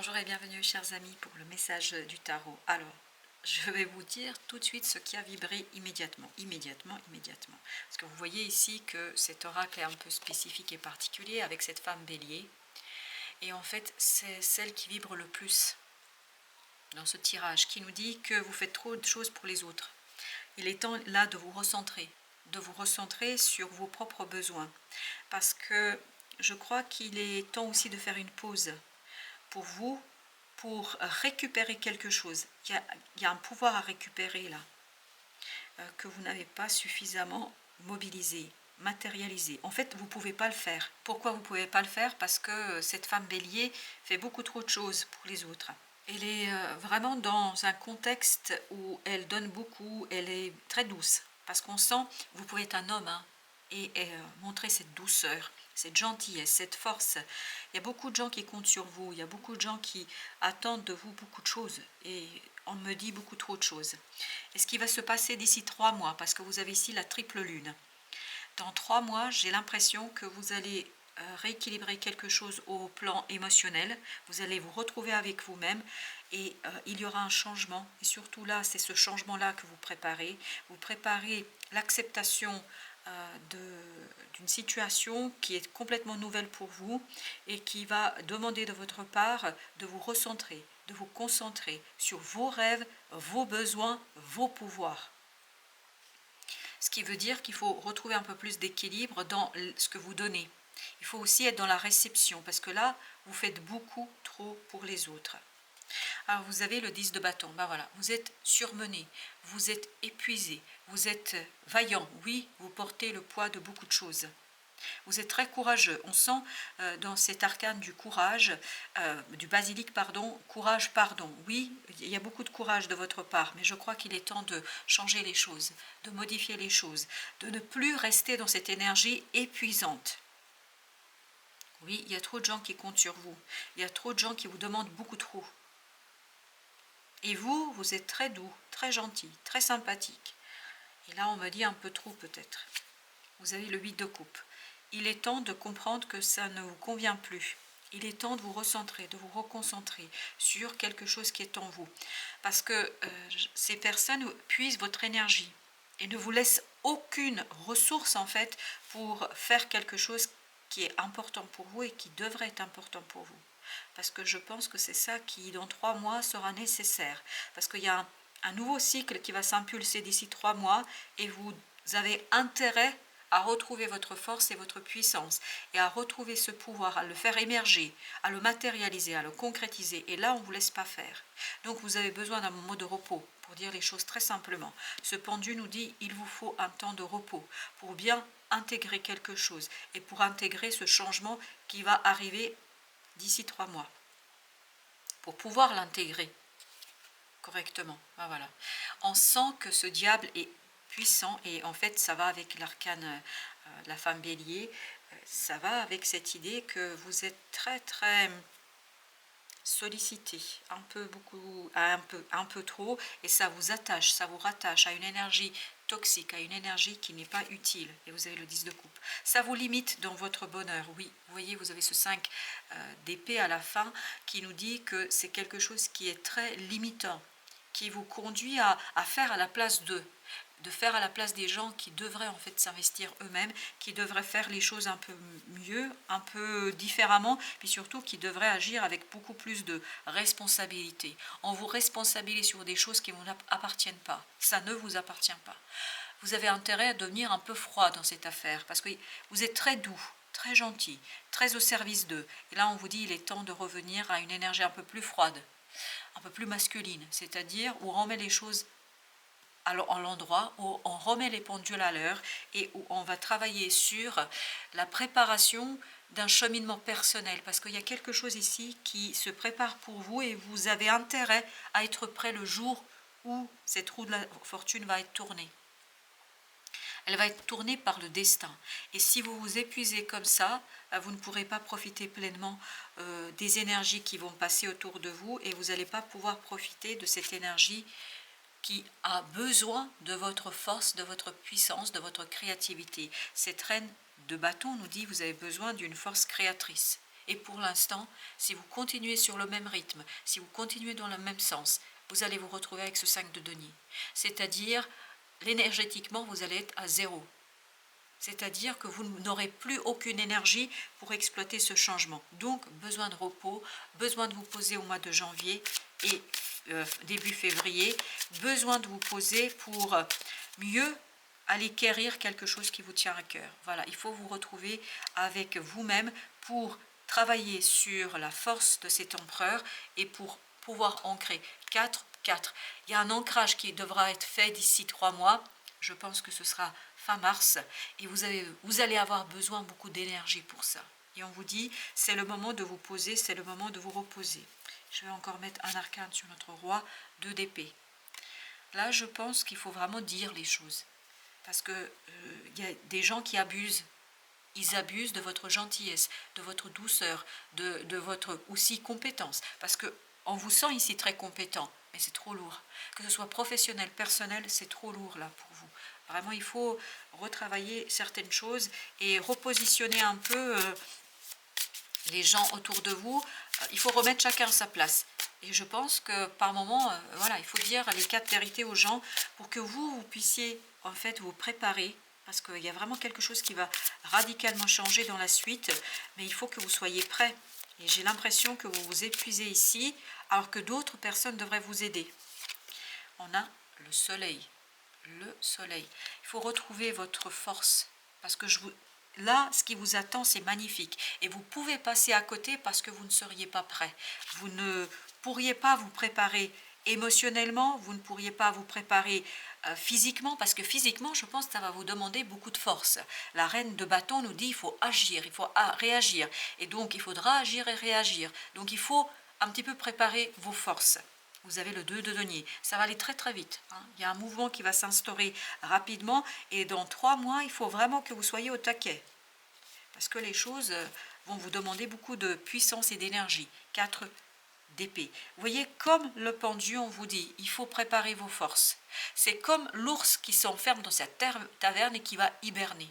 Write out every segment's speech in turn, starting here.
Bonjour et bienvenue chers amis pour le message du tarot. Alors, je vais vous dire tout de suite ce qui a vibré immédiatement. Parce que vous voyez ici que cet oracle est un peu spécifique et particulier avec cette femme bélier. Et en fait, c'est celle qui vibre le plus dans ce tirage, qui nous dit que vous faites trop de choses pour les autres. Il est temps là de vous recentrer sur vos propres besoins. Parce que je crois qu'il est temps aussi de faire une pause pour vous, pour récupérer quelque chose. Il y a un pouvoir à récupérer là, que vous n'avez pas suffisamment mobilisé, matérialisé. En fait, vous ne pouvez pas le faire. Pourquoi vous ne pouvez pas le faire? Parce que cette femme bélier fait beaucoup trop de choses pour les autres. Elle est vraiment dans un contexte où elle donne beaucoup, elle est très douce. Parce qu'on sent, vous pouvez être un homme, hein, et montrer cette douceur, cette gentillesse, cette force. Il y a beaucoup de gens qui comptent sur vous, il y a beaucoup de gens qui attendent de vous beaucoup de choses, et on me dit beaucoup trop de choses. Et ce qui va se passer d'ici 3 mois, parce que vous avez ici la triple lune, dans 3 mois, j'ai l'impression que vous allez rééquilibrer quelque chose au plan émotionnel, vous allez vous retrouver avec vous-même, et il y aura un changement, et surtout là, c'est ce changement-là que vous préparez l'acceptation d'une situation qui est complètement nouvelle pour vous et qui va demander de votre part de vous recentrer, de vous concentrer sur vos rêves, vos besoins, vos pouvoirs. Ce qui veut dire qu'il faut retrouver un peu plus d'équilibre dans ce que vous donnez. Il faut aussi être dans la réception, parce que là, vous faites beaucoup trop pour les autres. Alors vous avez le 10 de bâton, ben voilà, vous êtes surmené, vous êtes épuisé, vous êtes vaillant, oui, vous portez le poids de beaucoup de choses. Vous êtes très courageux, on sent dans cet arcane du courage, du basilic, pardon, courage, pardon. Oui, il y a beaucoup de courage de votre part, mais je crois qu'il est temps de changer les choses, de modifier les choses, de ne plus rester dans cette énergie épuisante. Oui, il y a trop de gens qui comptent sur vous, il y a trop de gens qui vous demandent beaucoup trop. Et vous, vous êtes très doux, très gentil, très sympathique. Et là, on me dit un peu trop peut-être. Vous avez le 8 de coupe. Il est temps de comprendre que ça ne vous convient plus. Il est temps de vous recentrer, de vous reconcentrer sur quelque chose qui est en vous. Parce que ces personnes puisent votre énergie et ne vous laissent aucune ressource en fait pour faire quelque chose qui est important pour vous et qui devrait être important pour vous. Parce que je pense que c'est ça qui, dans 3 mois, sera nécessaire. Parce qu'il y a un nouveau cycle qui va s'impulser d'ici 3 mois et vous avez intérêt à retrouver votre force et votre puissance et à retrouver ce pouvoir, à le faire émerger, à le matérialiser, à le concrétiser. Et là, on ne vous laisse pas faire. Donc, vous avez besoin d'un moment de repos, pour dire les choses très simplement. Ce pendu nous dit il vous faut un temps de repos pour bien intégrer quelque chose et pour intégrer ce changement qui va arriver d'ici 3 mois, pour pouvoir l'intégrer correctement. Ben voilà. On sent que ce diable est puissant et en fait ça va avec l'arcane de la femme bélier, ça va avec cette idée que vous êtes très très sollicité, un peu trop, et ça vous attache, ça vous rattache à une énergie toxique, à une énergie qui n'est pas utile, et vous avez le 10 de coupe. Ça vous limite dans votre bonheur, oui. Vous voyez, vous avez ce 5 d'épée à la fin qui nous dit que c'est quelque chose qui est très limitant, qui vous conduit à faire à la place d'eux, de faire à la place des gens qui devraient en fait s'investir eux-mêmes, qui devraient faire les choses un peu mieux, un peu différemment, puis surtout qui devraient agir avec beaucoup plus de responsabilité. On vous responsabilise sur des choses qui ne vous appartiennent pas. Ça ne vous appartient pas. Vous avez intérêt à devenir un peu froid dans cette affaire, parce que vous êtes très doux, très gentil, très au service d'eux. Et là, on vous dit il est temps de revenir à une énergie un peu plus froide, un peu plus masculine, c'est-à-dire où on remet les choses en l'endroit, où on remet les pendules à l'heure et où on va travailler sur la préparation d'un cheminement personnel, parce qu'il y a quelque chose ici qui se prépare pour vous et vous avez intérêt à être prêt le jour où cette roue de la fortune va être tournée. Elle va être tournée par le destin. Et si vous vous épuisez comme ça, vous ne pourrez pas profiter pleinement des énergies qui vont passer autour de vous et vous n'allez pas pouvoir profiter de cette énergie qui a besoin de votre force, de votre puissance, de votre créativité. Cette reine de bâton nous dit que vous avez besoin d'une force créatrice. Et pour l'instant, si vous continuez sur le même rythme, si vous continuez dans le même sens, vous allez vous retrouver avec ce 5 de denier. C'est-à-dire, l'énergétiquement, vous allez être à zéro. C'est-à-dire que vous n'aurez plus aucune énergie pour exploiter ce changement. Donc, besoin de repos, besoin de vous poser au mois de janvier et début février, besoin de vous poser pour mieux aller quérir quelque chose qui vous tient à cœur. Voilà, il faut vous retrouver avec vous-même pour travailler sur la force de cet empereur et pour pouvoir ancrer 4, 4. Il y a un ancrage qui devra être fait d'ici 3 mois. Je pense que ce sera fin mars et vous allez avoir besoin beaucoup d'énergie pour ça. Et on vous dit, c'est le moment de vous poser, c'est le moment de vous reposer. Je vais encore mettre un arcane sur notre roi, 2 d'épée. Là, je pense qu'il faut vraiment dire les choses. Parce que y a des gens qui abusent. Ils abusent de votre gentillesse, de votre douceur, de votre aussi compétence. Parce qu'on vous sent ici très compétent, mais c'est trop lourd. Que ce soit professionnel, personnel, c'est trop lourd là pour vous. Vraiment, il faut retravailler certaines choses et repositionner un peu les gens autour de vous. Il faut remettre chacun à sa place. Et je pense que par moment, voilà, il faut dire les 4 vérités aux gens pour que vous puissiez en fait vous préparer. Parce qu'il y a vraiment quelque chose qui va radicalement changer dans la suite. Mais il faut que vous soyez prêts. Et j'ai l'impression que vous vous épuisez ici, alors que d'autres personnes devraient vous aider. On a le soleil. Le soleil. Il faut retrouver votre force. Parce que là, ce qui vous attend, c'est magnifique. Et vous pouvez passer à côté parce que vous ne seriez pas prêt. Vous ne pourriez pas vous préparer émotionnellement, vous ne pourriez pas vous préparer physiquement, parce que physiquement, je pense que ça va vous demander beaucoup de force. La reine de bâton nous dit il faut agir, il faut réagir. Et donc, il faudra agir et réagir. Donc, il faut un petit peu préparer vos forces. Vous avez le 2 de denier. Ça va aller très très vite. Il y a un mouvement qui va s'instaurer rapidement. Et dans 3 mois, il faut vraiment que vous soyez au taquet. Parce que les choses vont vous demander beaucoup de puissance et d'énergie. 4 d'épée. Vous voyez, comme le pendu, on vous dit, il faut préparer vos forces. C'est comme l'ours qui s'enferme dans sa taverne et qui va hiberner.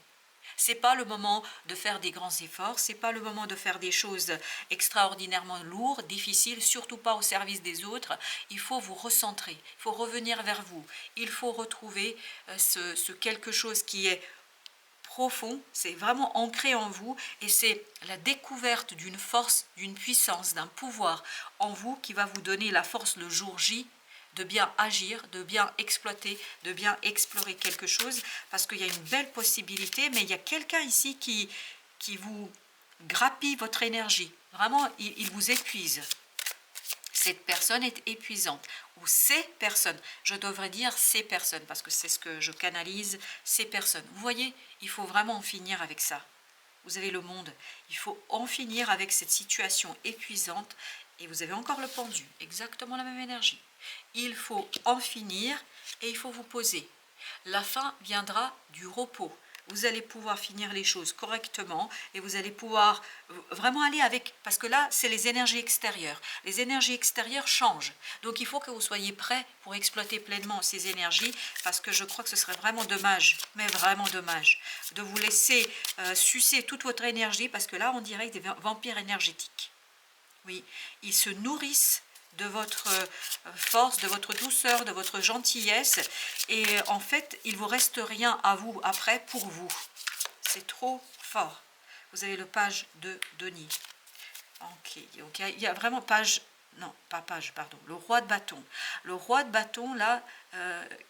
C'est pas le moment de faire des grands efforts, c'est pas le moment de faire des choses extraordinairement lourdes, difficiles, surtout pas au service des autres. Il faut vous recentrer, il faut revenir vers vous, il faut retrouver ce quelque chose qui est profond, c'est vraiment ancré en vous et c'est la découverte d'une force, d'une puissance, d'un pouvoir en vous qui va vous donner la force le jour J de bien agir, de bien exploiter, de bien explorer quelque chose parce qu'il y a une belle possibilité, mais il y a quelqu'un ici qui vous grappille votre énergie. Vraiment, il vous épuise. Cette personne est épuisante, ou ces personnes, je devrais dire ces personnes, parce que c'est ce que je canalise, ces personnes. Vous voyez, il faut vraiment en finir avec ça. Vous avez le monde, il faut en finir avec cette situation épuisante, et vous avez encore le pendu, exactement la même énergie. Il faut en finir, et il faut vous poser. La fin viendra du repos. Vous allez pouvoir finir les choses correctement et vous allez pouvoir vraiment aller avec, parce que là, c'est les énergies extérieures. Les énergies extérieures changent. Donc, il faut que vous soyez prêts pour exploiter pleinement ces énergies, parce que je crois que ce serait vraiment dommage, mais vraiment dommage, de vous laisser sucer toute votre énergie, parce que là, on dirait des vampires énergétiques. Oui, ils se nourrissent de votre force, de votre douceur, de votre gentillesse. Et en fait, il ne vous reste rien à vous après pour vous. C'est trop fort. Vous avez le page de denier. Ok, il y a vraiment page... Non, pas page, pardon. Le roi de bâton. Le roi de bâton, là,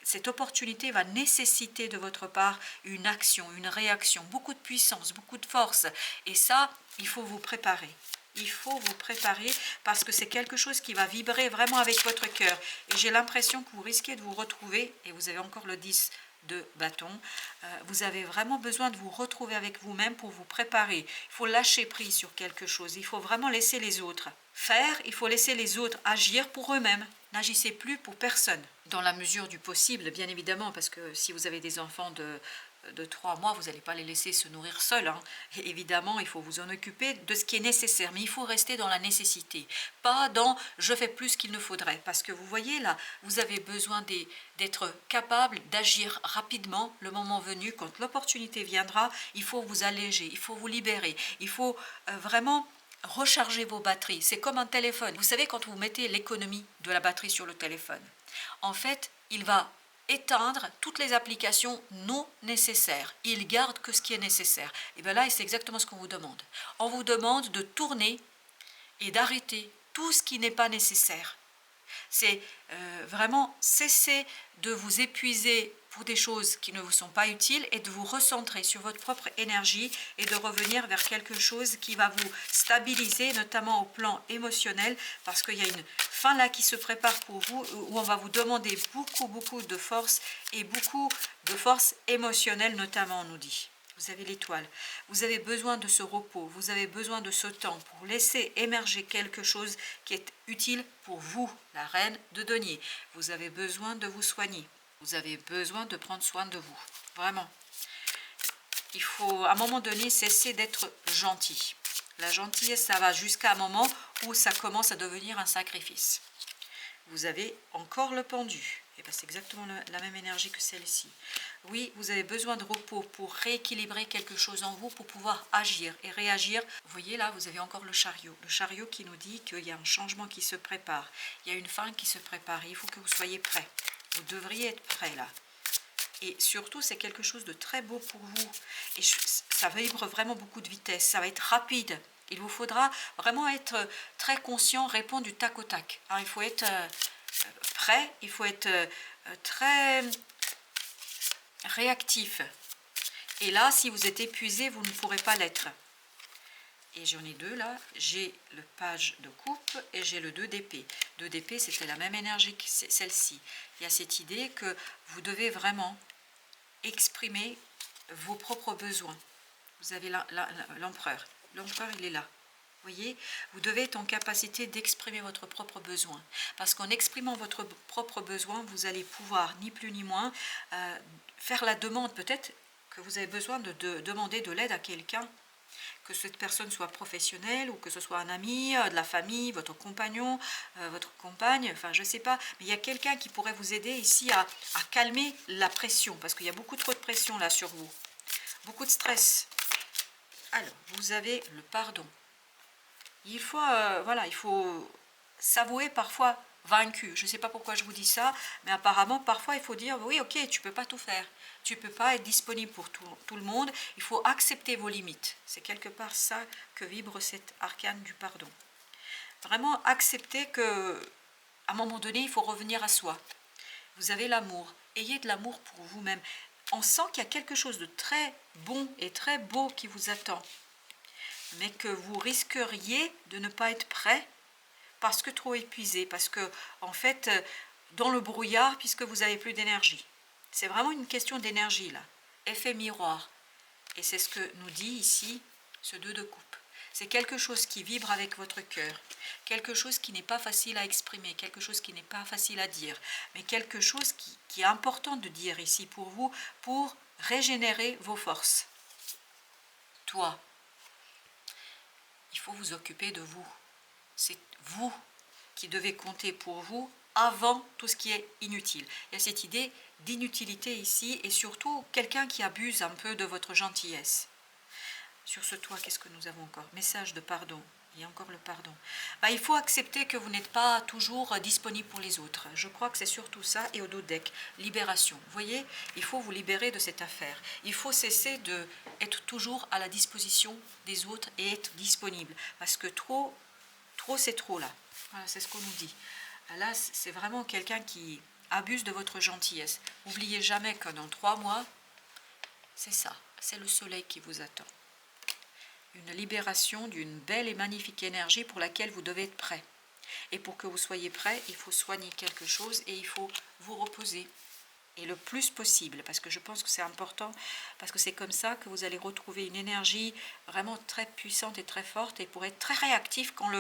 cette opportunité va nécessiter de votre part une action, une réaction, beaucoup de puissance, beaucoup de force. Et ça, il faut vous préparer. Il faut vous préparer parce que c'est quelque chose qui va vibrer vraiment avec votre cœur. Et j'ai l'impression que vous risquez de vous retrouver, et vous avez encore le 10 de bâton, vous avez vraiment besoin de vous retrouver avec vous-même pour vous préparer. Il faut lâcher prise sur quelque chose. Il faut vraiment laisser les autres faire. Il faut laisser les autres agir pour eux-mêmes. N'agissez plus pour personne. Dans la mesure du possible, bien évidemment, parce que si vous avez des enfants de 3 mois, vous n'allez pas les laisser se nourrir seuls. Et évidemment, il faut vous en occuper de ce qui est nécessaire. Mais il faut rester dans la nécessité. Pas dans « je fais plus qu'il ne faudrait ». Parce que vous voyez là, vous avez besoin d'être capable d'agir rapidement le moment venu. Quand l'opportunité viendra, il faut vous alléger, il faut vous libérer. Il faut vraiment recharger vos batteries. C'est comme un téléphone. Vous savez, quand vous mettez l'économie de la batterie sur le téléphone, en fait, il va éteindre toutes les applications non nécessaires. Il garde que ce qui est nécessaire. Et bien là, c'est exactement ce qu'on vous demande. On vous demande de tourner et d'arrêter tout ce qui n'est pas nécessaire. C'est vraiment cesser de vous épuiser pour des choses qui ne vous sont pas utiles et de vous recentrer sur votre propre énergie et de revenir vers quelque chose qui va vous stabiliser, notamment au plan émotionnel, parce qu'il y a une fin là qui se prépare pour vous où on va vous demander beaucoup de force et beaucoup de force émotionnelle notamment, on nous dit. Vous avez l'étoile, vous avez besoin de ce repos, vous avez besoin de ce temps pour laisser émerger quelque chose qui est utile pour vous, la reine de denier. Vous avez besoin de vous soigner, vous avez besoin de prendre soin de vous, vraiment. Il faut à un moment donné cesser d'être gentil. La gentillesse, ça va jusqu'à un moment où ça commence à devenir un sacrifice. Vous avez encore le pendu. Et bien, c'est exactement la même énergie que celle-ci. Oui, vous avez besoin de repos pour rééquilibrer quelque chose en vous, pour pouvoir agir et réagir. Vous voyez là, vous avez encore le chariot. Le chariot qui nous dit qu'il y a un changement qui se prépare. Il y a une fin qui se prépare. Il faut que vous soyez prêts. Vous devriez être prêts là. Et surtout, c'est quelque chose de très beau pour vous. Et ça vibre vraiment beaucoup de vitesse. Ça va être rapide. Il vous faudra vraiment être très conscient, répondre du tac au tac. Alors, il faut être prêt, il faut être très réactif. Et là, si vous êtes épuisé, vous ne pourrez pas l'être. Et j'en ai deux là. J'ai le page de coupe et j'ai le 2 d'épée. 2 d'épée, c'était la même énergie que celle-ci. Il y a cette idée que vous devez vraiment exprimer vos propres besoins. Vous avez l'empereur. L'empereur, il est là. Vous voyez, vous devez être en capacité d'exprimer votre propre besoin. Parce qu'en exprimant votre propre besoin, vous allez pouvoir, ni plus ni moins, faire la demande. Peut-être que vous avez besoin de demander de l'aide à quelqu'un, que cette personne soit professionnelle ou que ce soit un ami, de la famille, votre compagnon, votre compagne, enfin je ne sais pas. Mais il y a quelqu'un qui pourrait vous aider ici à calmer la pression, parce qu'il y a beaucoup trop de pression là sur vous. Beaucoup de stress. Alors, vous avez le pardon. Il faut, voilà, il faut s'avouer parfois vaincu. Je ne sais pas pourquoi je vous dis ça, mais apparemment, parfois, il faut dire, oui, ok, tu ne peux pas tout faire. Tu ne peux pas être disponible pour tout le monde. Il faut accepter vos limites. C'est quelque part ça que vibre cet arcane du pardon. Vraiment accepter que, à un moment donné, il faut revenir à soi. Vous avez l'amour. Ayez de l'amour pour vous-même. On sent qu'il y a quelque chose de très bon et très beau qui vous attend, mais que vous risqueriez de ne pas être prêt parce que trop épuisé, parce que en fait, dans le brouillard, puisque vous n'avez plus d'énergie. C'est vraiment une question d'énergie là, effet miroir. Et c'est ce que nous dit ici ce 2 de coupe. C'est quelque chose qui vibre avec votre cœur, quelque chose qui n'est pas facile à exprimer, quelque chose qui n'est pas facile à dire, mais quelque chose qui est important de dire ici pour vous, pour régénérer vos forces. Toi, il faut vous occuper de vous. C'est vous qui devez compter pour vous avant tout ce qui est inutile. Il y a cette idée d'inutilité ici et surtout quelqu'un qui abuse un peu de votre gentillesse. Sur ce toit, qu'est-ce que nous avons encore? Message de pardon. Il y a encore le pardon. Il faut accepter que vous n'êtes pas toujours disponible pour les autres. Je crois que c'est surtout ça. Et au dos deck, libération. Vous voyez, il faut vous libérer de cette affaire. Il faut cesser d'être toujours à la disposition des autres et être disponible. Parce que trop c'est trop là. Voilà, c'est ce qu'on nous dit. Là, c'est vraiment quelqu'un qui abuse de votre gentillesse. N'oubliez jamais que dans 3 mois, c'est ça. C'est le soleil qui vous attend. Une libération d'une belle et magnifique énergie pour laquelle vous devez être prêt. Et pour que vous soyez prêt, il faut soigner quelque chose et il faut vous reposer. Et le plus possible, parce que je pense que c'est important, parce que c'est comme ça que vous allez retrouver une énergie vraiment très puissante et très forte et pour être très réactif quand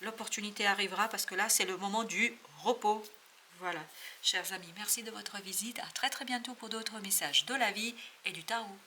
l'opportunité arrivera, parce que là, c'est le moment du repos. Voilà, chers amis, merci de votre visite. À très très bientôt pour d'autres messages de la vie et du tarot.